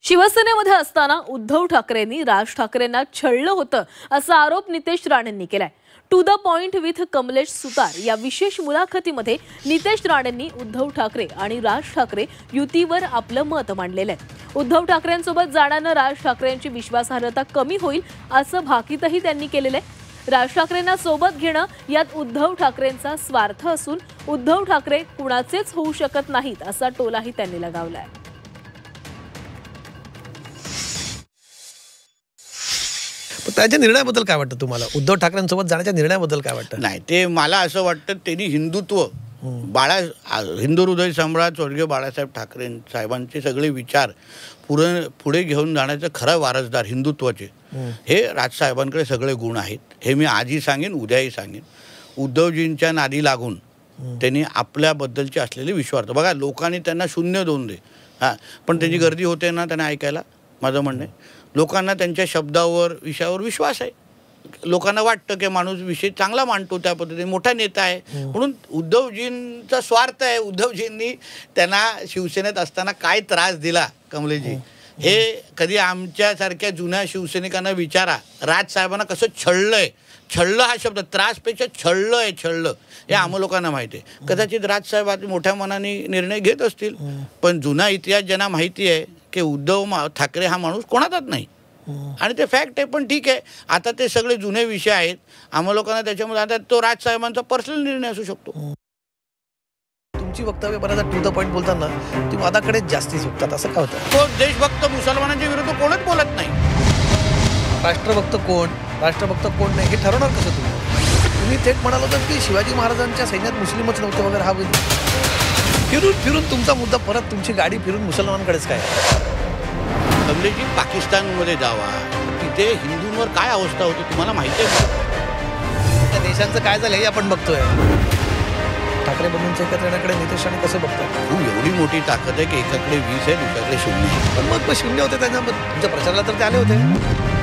शिवसेनेमध्ये असताना उद्धव ठाकरेंनी राज ठाकरेंना छळलं होतं असा आरोप नितेश राणेंनी केलाय। To the point with Kamlesh Sutar या विशेष मुलाखतीमध्ये नितेश राणेंनी उद्धव ठाकरे आणि राज ठाकरे युतीवर आपलं मत मांडलेलं आहे। उद्धव ठाकरेंसोबत जाण्यानं राज ठाकरेंची विश्वासार्हता कमी होईल असं भाकीतही त्यांनी केलेलं आहे। राज ठाकरेंना सोबत घेणं यात उद्धव ठाकरेंचा स्वार्थ असून उद्धव ठाकरे कुणाचेच होऊ शकत नाहीत असा टोलाही त्यांनी लगावलाय। त्याच्या निर्णयाबद्दल काय वाटतं तुम्हाला? उद्धव ठाकरेंसोबत जाण्याच्या निर्णयाबद्दल काय वाटतं? नाही, ते मला असं वाटतं त्यांनी हिंदुत्व हिंदू हृदय सम्राट स्वर्गीय बाळासाहेब ठाकरे साहेबांचे सगळे विचार पुढे घेऊन जाण्याचं खरा वारसदार हिंदुत्वाचे हे राजसाहेबांकडे सगळे गुण आहेत। हे मी आजही सांगेन, उद्याही सांगेन। उद्धवजींच्या नादी लागून त्यांनी आपल्याबद्दलचे असलेले विश्वास, बघा लोकांनी त्यांना 0-2 दे पण त्यांची गर्दी होते ना त्यांना ऐकायला। माझं म्हणणं आहे लोकांना त्यांच्या शब्दावर विषयावर विश्वास आहे। लोकांना वाटतं की माणूस विषय चांगला मांडतो, त्या पद्धतीने मोठा नेता आहे म्हणून उद्धवजींचा स्वार्थ आहे। उद्धवजींनी त्यांना शिवसेनेत असताना काय त्रास दिला कमलेजी, हे कधी आमच्यासारख्या जुन्या शिवसैनिकांना विचारा। राजसाहेबांना कसं छळलंय, छळलं हा शब्द त्रासपेक्षा छळलं हे आम्हा लोकांना माहिती आहे। कदाचित राजसाहेब आज मोठ्या मनाने निर्णय घेत असतील, पण जुना इतिहास ज्यांना माहिती आहे की उद्धव ठाकरे हा माणूस कोणाचाच नाही आणि ते फॅक्ट आहे। पण ठीक आहे, आता ते सगळे जुने विषय आहेत, आम्हा लोकांना त्याच्यामध्ये आता तो राजसाहेबांचा पर्सनल निर्णय असू शकतो। तुमची वक्तव्य बऱ्याचदा टू द पॉइंट बोलताना ती वादाकडे जास्ती झुकतात, असं का होतं? तो देशभक्त मुसलमानांच्या विरुद्ध कोणच बोलत नाही। राष्ट्रभक्त कोण, राष्ट्रभक्त कोण नाही हे ठरवणार कसं तुम्ही थेट म्हणाल होतं की शिवाजी महाराजांच्या सैन्यात मुस्लिमच नव्हते वगैरे, हा फिरून तुमचा मुद्दा परत तुमची गाडी फिरून मुसलमानांकडेच काय? कमलेजी पाकिस्तानमध्ये जावा, तिथे हिंदूंवर काय अवस्था होती तुम्हाला माहिती आहे? त्या देशांचं काय झालं हे आपण बघतोय। ठाकरे बंधूंच्या एकत्र येण्याकडे नितेश राणे कसं बघतात? एवढी मोठी ताकद आहे की एकाकडे 20 आहे, दुसऱ्याकडे 0 आहे। पण मग 0 होते त्यांच्या तुमच्या प्रचाराला तर ते आले होते।